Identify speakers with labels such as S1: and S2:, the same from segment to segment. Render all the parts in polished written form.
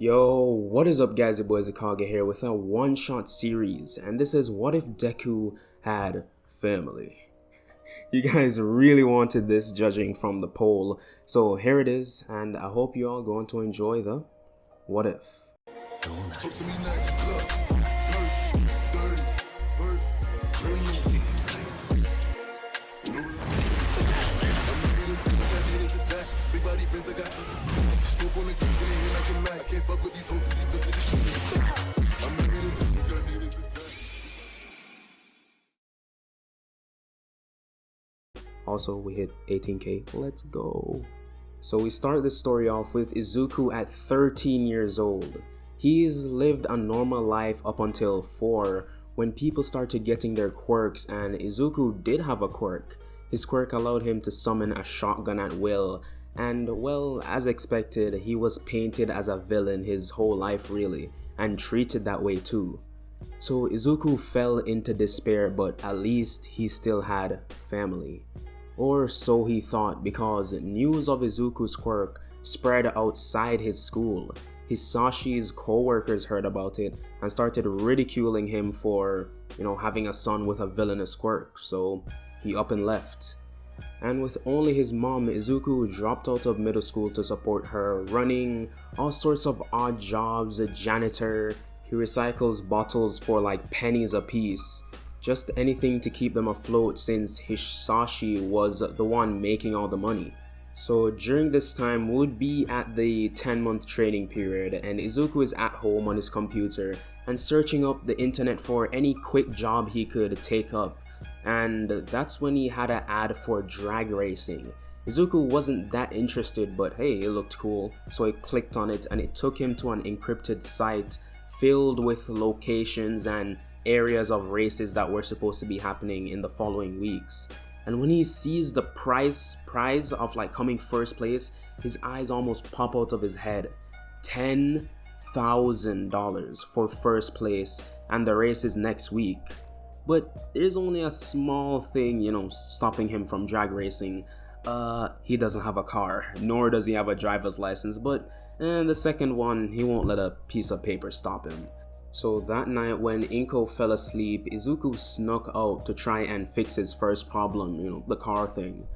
S1: Yo, what is up guys, your boy IzuKage here with a one-shot series, and this is What If Deku Had Family? You guys really wanted this judging from the poll, so here it is, and I hope you all going to enjoy the What If.
S2: Talk to me next. Look, dirty, big body Benz, I got you. Scoop on the kick, get in here like a Mac. I can't fuck with these hoes, these bitches. I'm married to bitches, got niggas attached.
S1: Also, we hit 18k, let's go. So we start this story off with Izuku at 13 years old. He's lived a normal life up until 4, when people started getting their quirks, and Izuku did have a quirk. His quirk allowed him to summon a shotgun at will, and well, as expected, he was painted as a villain his whole life really, and treated that way too. So Izuku fell into despair, but at least he still had family. Or so he thought, because news of Izuku's quirk spread outside his school. Hisashi's co-workers heard about it and started ridiculing him for, having a son with a villainous quirk, so he up and left. And with only his mom, Izuku dropped out of middle school to support her, running all sorts of odd jobs, a janitor, he recycles bottles for like pennies a piece, just anything to keep them afloat since Hisashi was the one making all the money. So during this time would be at the 10-month training period, and Izuku is at home on his computer and searching up the internet for any quick job he could take up. And that's when he had an ad for drag racing. Izuku wasn't that interested, but hey, it looked cool, so he clicked on it and it took him to an encrypted site filled with locations and areas of races that were supposed to be happening in the following weeks. And when he sees the prize of like coming first place, his eyes almost pop out of his head. $10,000 for first place, and the race is next week. But there's only a small thing, stopping him from drag racing. He doesn't have a car, nor does he have a driver's license, but the second one, he won't let a piece of paper stop him. So that night when Inko fell asleep, Izuku snuck out to try and fix his first problem, the car thing.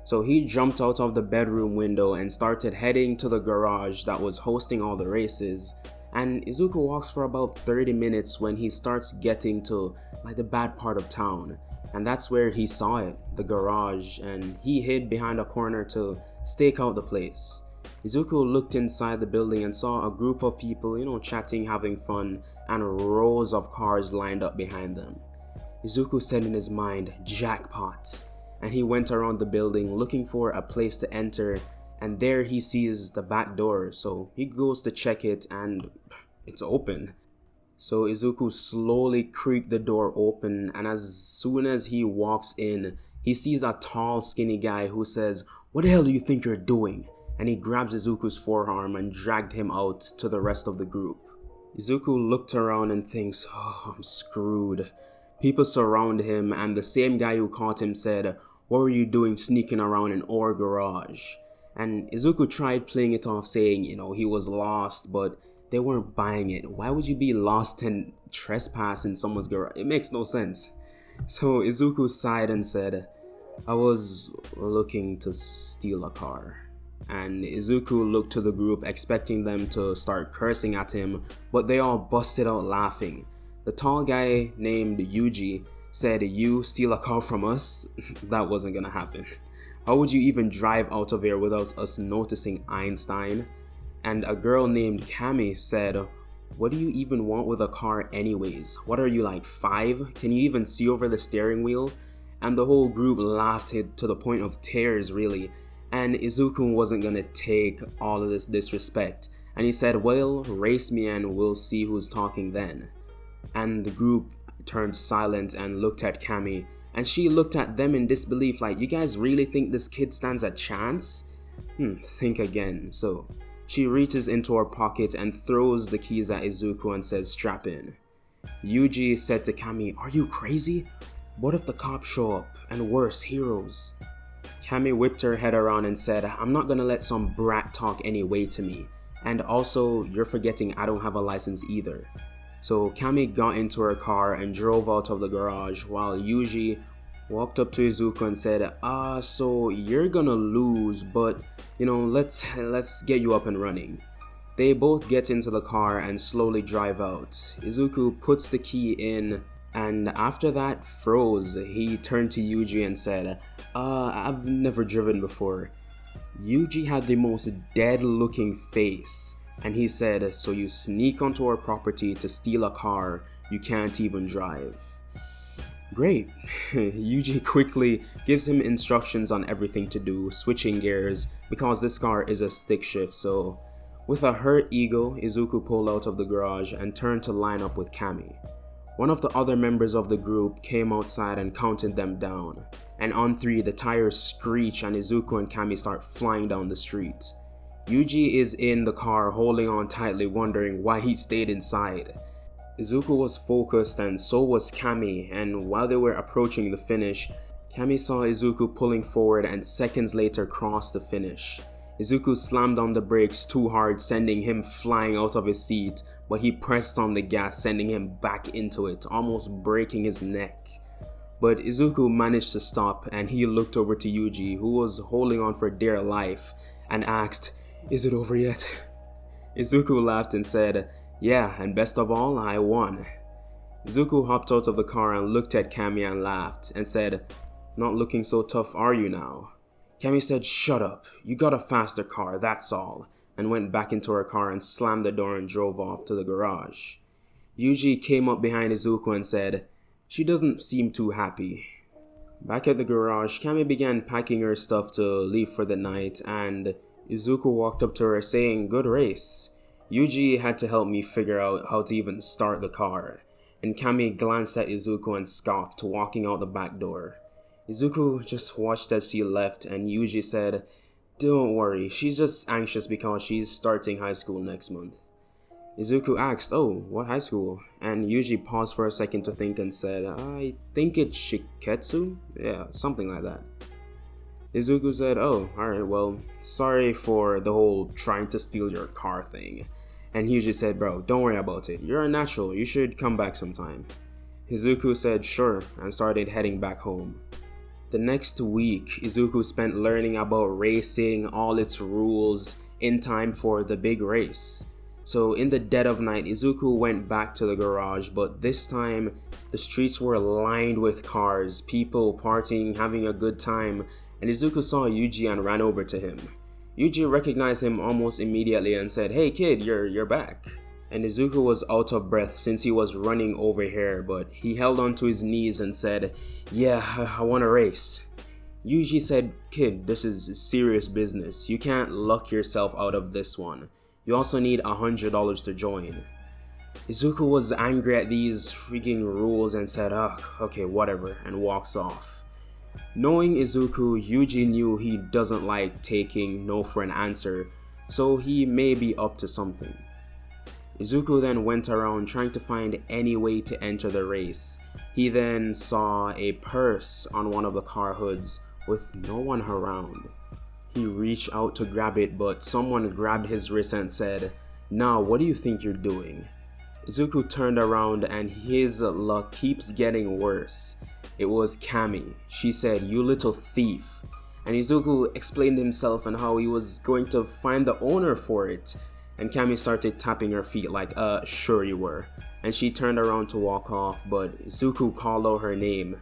S1: So he jumped out of the bedroom window and started heading to the garage that was hosting all the races. And Izuku walks for about 30 minutes when he starts getting to like the bad part of town. And that's where he saw it, the garage, and he hid behind a corner to stake out the place. Izuku looked inside the building and saw a group of people, chatting, having fun, and rows of cars lined up behind them. Izuku said in his mind, jackpot, and he went around the building looking for a place to enter, and there he sees the back door, so he goes to check it and it's open. So Izuku slowly creaked the door open, and as soon as he walks in, he sees a tall skinny guy who says, "What the hell do you think you're doing?" And he grabs Izuku's forearm and dragged him out to the rest of the group. Izuku looked around and thinks, oh, I'm screwed. People surround him, and the same guy who caught him said, "What were you doing sneaking around in our garage?" And Izuku tried playing it off saying, he was lost, but they weren't buying it. Why would you be lost and trespass in someone's garage? It makes no sense. So Izuku sighed and said, "I was looking to steal a car." And Izuku looked to the group expecting them to start cursing at him, but they all busted out laughing. The tall guy named Yuji said, "You steal a car from us?" That wasn't gonna happen. How would you even drive out of here without us noticing, Einstein? And a girl named Kami said, "What do you even want with a car anyways? What are you, like 5? Can you even see over the steering wheel?" And the whole group laughed to the point of tears really. And Izuku wasn't gonna take all of this disrespect, and he said, "Well, race me and we'll see who's talking then." And the group turned silent and looked at Kami, and she looked at them in disbelief like, "You guys really think this kid stands a chance? Think again." So she reaches into her pocket and throws the keys at Izuku and says, "Strap in." Yuji said to Kami, "Are you crazy? What if the cops show up, and worse, heroes?" Kami whipped her head around and said, "I'm not gonna let some brat talk any way to me." And also, you're forgetting I don't have a license either. So Kami got into her car and drove out of the garage while Yuji walked up to Izuku and said, so you're gonna lose, but let's get you up and running. They both get into the car and slowly drive out. Izuku puts the key in and after that froze. He turned to Yuji and said, I've never driven before. Yuji had the most dead looking face and he said, so you sneak onto our property to steal a car you can't even drive. Great. Yuji quickly gives him instructions on everything to do, switching gears because this car is a stick shift. So with a hurt ego, Izuku pulled out of the garage and turned to line up with Kami. One of the other members of the group came outside and counted them down. And on 3, the tires screech and Izuku and Kami start flying down the street. Yuji is in the car holding on tightly, wondering why he stayed inside. Izuku was focused and so was Kami, and while they were approaching the finish, Kami saw Izuku pulling forward and seconds later crossed the finish. Izuku slammed on the brakes too hard, sending him flying out of his seat, but he pressed on the gas, sending him back into it, almost breaking his neck. But Izuku managed to stop and he looked over to Yuji, who was holding on for dear life, and asked, "Is it over yet?" Izuku laughed and said, "Yeah, and best of all, I won." Izuku hopped out of the car and looked at Kami and laughed and said, "Not looking so tough, are you now?" Kami said, "Shut up, you got a faster car, that's all," and went back into her car and slammed the door and drove off to the garage. Yuji came up behind Izuku and said, "She doesn't seem too happy." Back at the garage, Kami began packing her stuff to leave for the night, and Izuku walked up to her saying, "Good race. Yuji had to help me figure out how to even start the car," and Kami glanced at Izuku and scoffed, walking out the back door. Izuku just watched as she left, and Yuji said, "Don't worry, she's just anxious because she's starting high school next month." Izuku asked, "Oh, what high school?" And Yuji paused for a second to think and said, "I think it's Shiketsu? Yeah, something like that." Izuku said, "Oh, alright, well, sorry for the whole trying to steal your car thing." And Yuji said, "Bro, don't worry about it. You're a natural, you should come back sometime." Izuku said, "Sure," and started heading back home. The next week, Izuku spent learning about racing, all its rules, in time for the big race. So in the dead of night, Izuku went back to the garage, but this time, the streets were lined with cars, people partying, having a good time, and Izuku saw Yuji and ran over to him. Yuji recognized him almost immediately and said, "Hey kid, you're back." And Izuku was out of breath since he was running over here, but he held onto his knees and said, "Yeah, I want to race." Yuji said, "Kid, this is serious business. You can't luck yourself out of this one. You also need $100 to join." Izuku was angry at these freaking rules and said, "Okay, whatever," and walks off. Knowing Izuku, Yuji knew he doesn't like taking no for an answer, so he may be up to something. Izuku then went around trying to find any way to enter the race. He then saw a purse on one of the car hoods with no one around. He reached out to grab it, but someone grabbed his wrist and said, "Nah, what do you think you're doing?" Izuku turned around and his luck keeps getting worse. It was Kami. She said, "You little thief." And Izuku explained himself and how he was going to find the owner for it. And Kami started tapping her feet like, "Sure you were." And she turned around to walk off, but Izuku called out her name.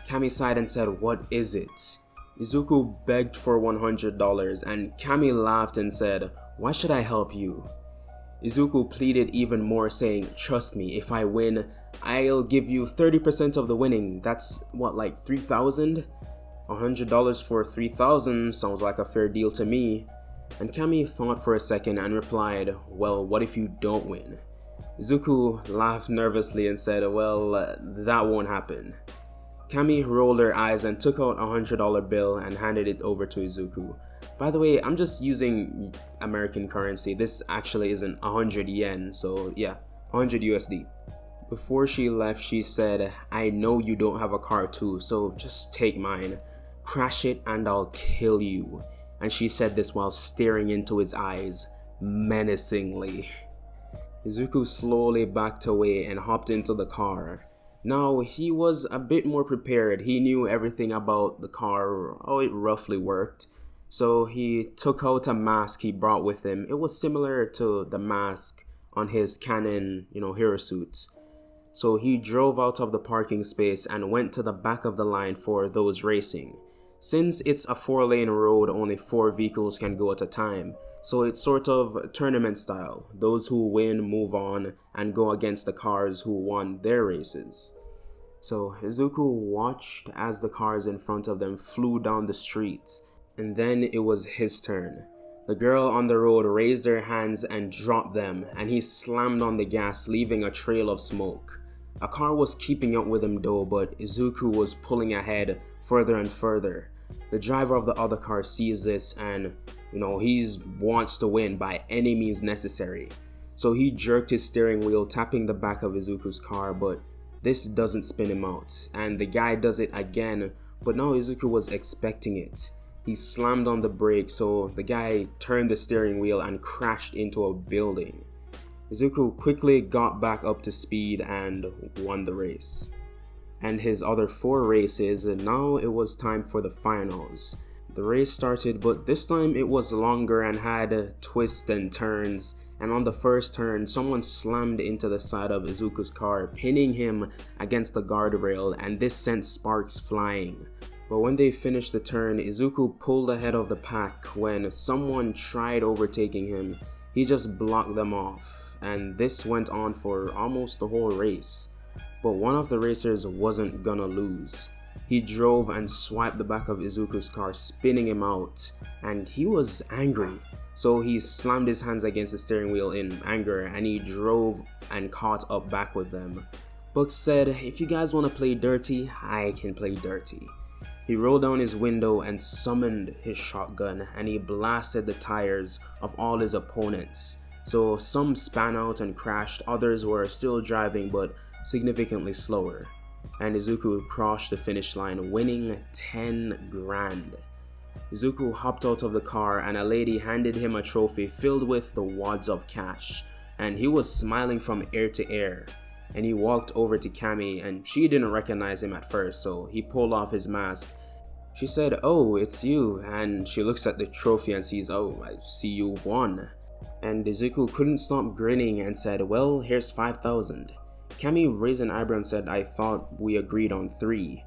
S1: Kami sighed and said, "What is it?" Izuku begged for $100 and Kami laughed and said, "Why should I help you?" Izuku pleaded even more, saying, "Trust me, if I win, I'll give you 30% of the winning. That's what, like 3,000? $100 for 3,000 sounds like a fair deal to me." And Kami thought for a second and replied, "Well, what if you don't win?" Izuku laughed nervously and said, "Well, that won't happen." Kami rolled her eyes and took out a $100 bill and handed it over to Izuku. By the way, I'm just using American currency. This actually isn't 100 yen, so yeah, 100 USD. Before she left, she said, "I know you don't have a car too, so just take mine. Crash it and I'll kill you." And she said this while staring into his eyes. menacingly. Izuku slowly backed away and hopped into the car. Now, he was a bit more prepared. He knew everything about the car, how it roughly worked. So he took out a mask he brought with him. It was similar to the mask on his canon, hero suit. So he drove out of the parking space and went to the back of the line for those racing. Since it's a 4-lane road, only 4 vehicles can go at a time. So it's sort of tournament style. Those who win move on and go against the cars who won their races. So Izuku watched as the cars in front of them flew down the streets, and then it was his turn. The girl on the road raised her hands and dropped them, and he slammed on the gas, leaving a trail of smoke. A car was keeping up with him though, but Izuku was pulling ahead further and further. The driver of the other car sees this and, he wants to win by any means necessary. So he jerked his steering wheel, tapping the back of Izuku's car, but this doesn't spin him out. And the guy does it again, but now Izuku was expecting it. He slammed on the brake, so the guy turned the steering wheel and crashed into a building. Izuku quickly got back up to speed and won the race. And his other 4 races, and now it was time for the finals. The race started, but this time it was longer and had twists and turns, and on the first turn, someone slammed into the side of Izuku's car, pinning him against the guardrail, and this sent sparks flying. But when they finished the turn, Izuku pulled ahead of the pack. When someone tried overtaking him, he just blocked them off, and this went on for almost the whole race. But one of the racers wasn't gonna lose. He drove and swiped the back of Izuku's car, spinning him out, and he was angry. So he slammed his hands against the steering wheel in anger, and he drove and caught up back with them. Buck said, "If you guys wanna play dirty, I can play dirty." He rolled down his window and summoned his shotgun, and he blasted the tires of all his opponents. So some span out and crashed, others were still driving but significantly slower. And Izuku crossed the finish line, winning 10 grand. Izuku hopped out of the car and a lady handed him a trophy filled with the wads of cash, and he was smiling from ear to ear. And he walked over to Kami, and she didn't recognize him at first, so he pulled off his mask. She said, "Oh, it's you," and she looks at the trophy and sees, "Oh, I see you won." And Izuku couldn't stop grinning and said, "Well, here's 5,000. Kami raised an eyebrow and said, "I thought we agreed on 3.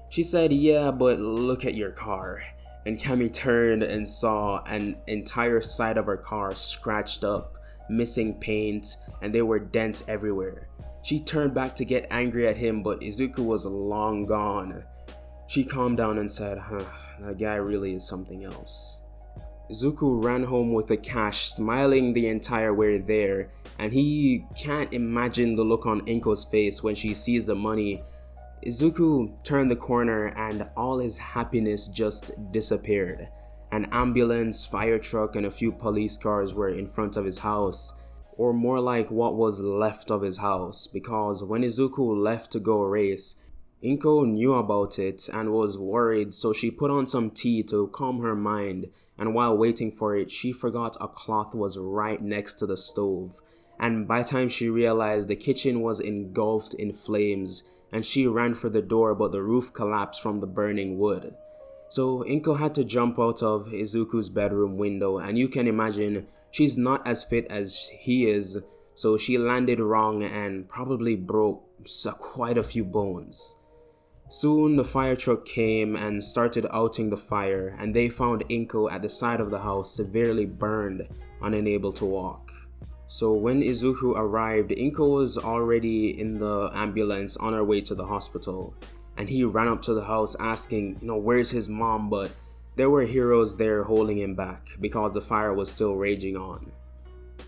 S1: She said, "Yeah, but look at your car." And Kami turned and saw an entire side of her car scratched up, missing paint, and there were dents everywhere. She turned back to get angry at him, but Izuku was long gone. She calmed down and said, "That guy really is something else." Izuku ran home with the cash, smiling the entire way there, and he can't imagine the look on Inko's face when she sees the money. Izuku turned the corner and all his happiness just disappeared. An ambulance, fire truck, and a few police cars were in front of his house, or more like what was left of his house, because when Izuku left to go race, Inko knew about it and was worried, so she put on some tea to calm her mind, and while waiting for it, she forgot a cloth was right next to the stove. And by the time she realized, the kitchen was engulfed in flames, and she ran for the door, but the roof collapsed from the burning wood. So Inko had to jump out of Izuku's bedroom window, and you can imagine she's not as fit as he is, so she landed wrong and probably broke quite a few bones. Soon the fire truck came and started outing the fire, and they found Inko at the side of the house, severely burned, unable to walk. So when Izuku arrived, Inko was already in the ambulance on her way to the hospital, and he ran up to the house asking, where's his mom, but there were heroes there holding him back because the fire was still raging on.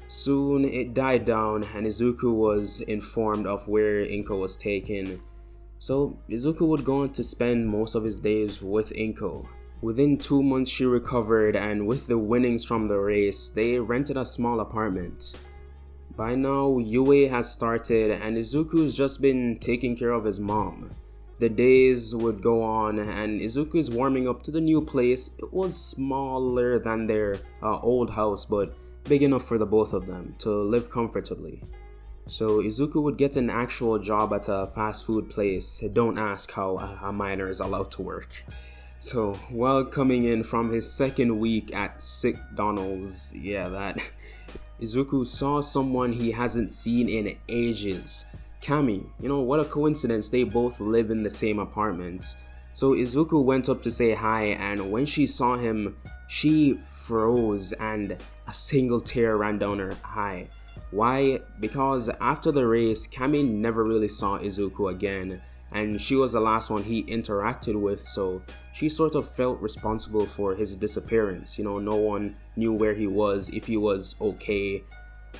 S1: Soon it died down and Izuku was informed of where Inko was taken. So Izuku would go on to spend most of his days with Inko. Within 2 months she recovered, and with the winnings from the race, they rented a small apartment. By now, Yue has started and Izuku's just been taking care of his mom. The days would go on and Izuku is warming up to the new place. It was smaller than their old house, but big enough for the both of them to live comfortably. So Izuku would get an actual job at a fast food place. Don't ask how a minor is allowed to work. So while coming in from his second week at Sick Donald's, Izuku saw someone he hasn't seen in ages. Kami, what a coincidence, they both live in the same apartment. So Izuku went up to say hi, and when she saw him, she froze and a single tear ran down her eye. Why? Because after the race, Kami never really saw Izuku again, and she was the last one he interacted with, so she sort of felt responsible for his disappearance. No one knew where he was, if he was okay.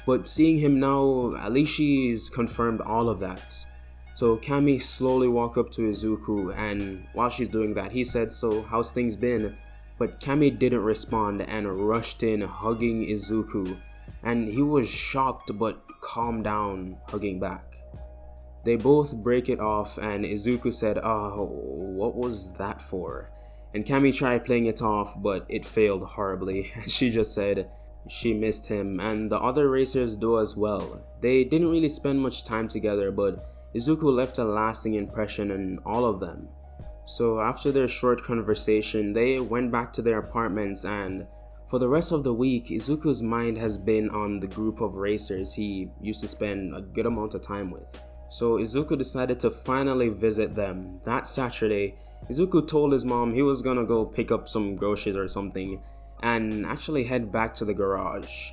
S1: But seeing him now, at least she's confirmed all of that. So Kami slowly walked up to Izuku, and while she's doing that, he said, "So how's things been?" But Kami didn't respond and rushed in, hugging Izuku, and he was shocked but calmed down, hugging back. They both break it off, and Izuku said, "Oh, what was that for?" And Kami tried playing it off, but it failed horribly. She just said she missed him, and the other racers do as well. They didn't really spend much time together, but Izuku left a lasting impression on all of them. So after their short conversation, they went back to their apartments, and for the rest of the week, Izuku's mind has been on the group of racers he used to spend a good amount of time with. So Izuku decided to finally visit them. That Saturday, Izuku told his mom he was gonna go pick up some groceries or something and actually head back to the garage.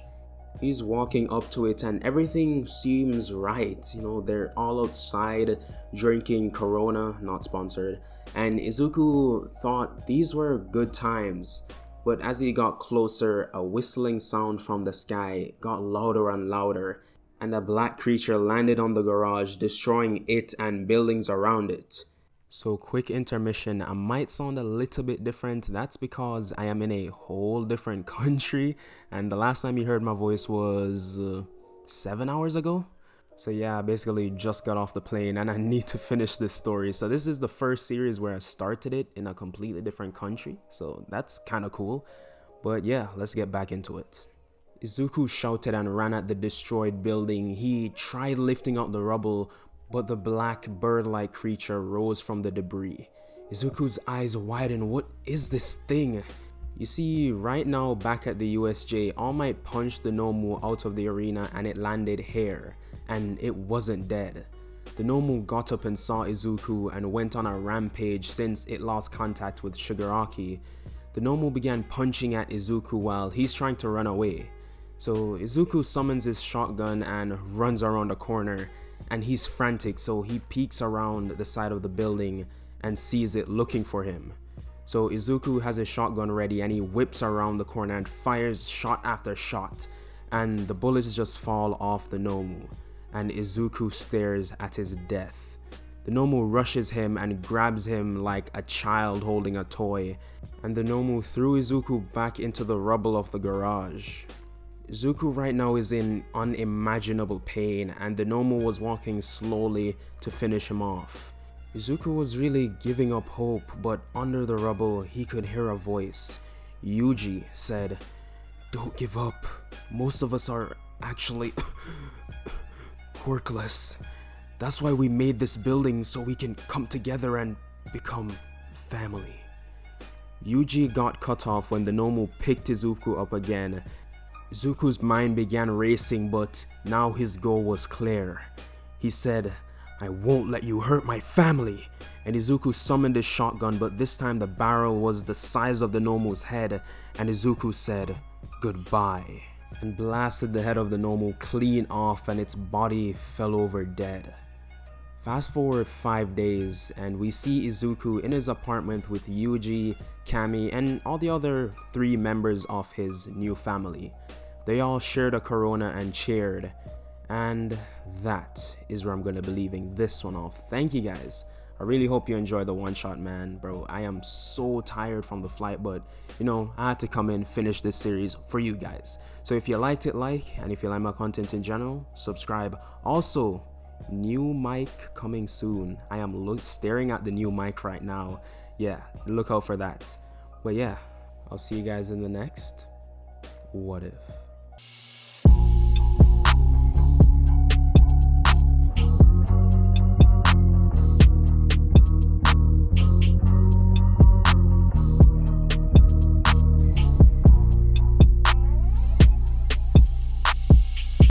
S1: He's walking up to it and everything seems right. They're all outside drinking Corona, not sponsored, and Izuku thought these were good times. But as he got closer, a whistling sound from the sky got louder and louder, and a black creature landed on the garage, destroying it and buildings around it. So quick intermission, I might sound a little bit different. That's because I am in a whole different country, and the last time you heard my voice was 7 hours ago. So yeah, I basically just got off the plane and I need to finish this story. So this is the first series where I started it in a completely different country, so that's kind of cool. But yeah, let's get back into it. Izuku shouted and ran at the destroyed building. He tried lifting up the rubble, but the black bird-like creature rose from the debris. Izuku's eyes widened. What is this thing? You see, right now back at the USJ, All Might punched the Nomu out of the arena and it landed here, and it wasn't dead. The Nomu got up and saw Izuku and went on a rampage since it lost contact with Shigaraki. The Nomu began punching at Izuku while he's trying to run away. So Izuku summons his shotgun and runs around the corner, and he's frantic, so he peeks around the side of the building and sees it looking for him. So Izuku has his shotgun ready and he whips around the corner and fires shot after shot, and the bullets just fall off the Nomu, and Izuku stares at his death. The Nomu rushes him and grabs him like a child holding a toy, and the Nomu threw Izuku back into the rubble of the garage. Izuku right now is in unimaginable pain, and the Nomu was walking slowly to finish him off. Izuku was really giving up hope, but under the rubble he could hear a voice. Yuji said, "Don't give up. Most of us are actually workless. That's why we made this building, so we can come together and become family." Yuji got cut off when the Nomu picked Izuku up again. Izuku's mind began racing, but now his goal was clear. He said, "I won't let you hurt my family." And Izuku summoned his shotgun, but this time the barrel was the size of the Nomu's head, and Izuku said, "Goodbye," and blasted the head of the Nomu clean off, and its body fell over dead. Fast forward 5 days, and we see Izuku in his apartment with Yuji, Kami, and all the other 3 members of his new family. They all shared a Corona and cheered. And that is where I'm going to be leaving this one off. Thank you guys. I really hope you enjoyed the one shot, man. Bro, I am so tired from the flight, but I had to come in, finish this series for you guys. So if you liked it, like, and if you like my content in general, subscribe. Also, new mic coming soon. I am staring at the new mic right now. Yeah, look out for that. But yeah, I'll see you guys in the next What If.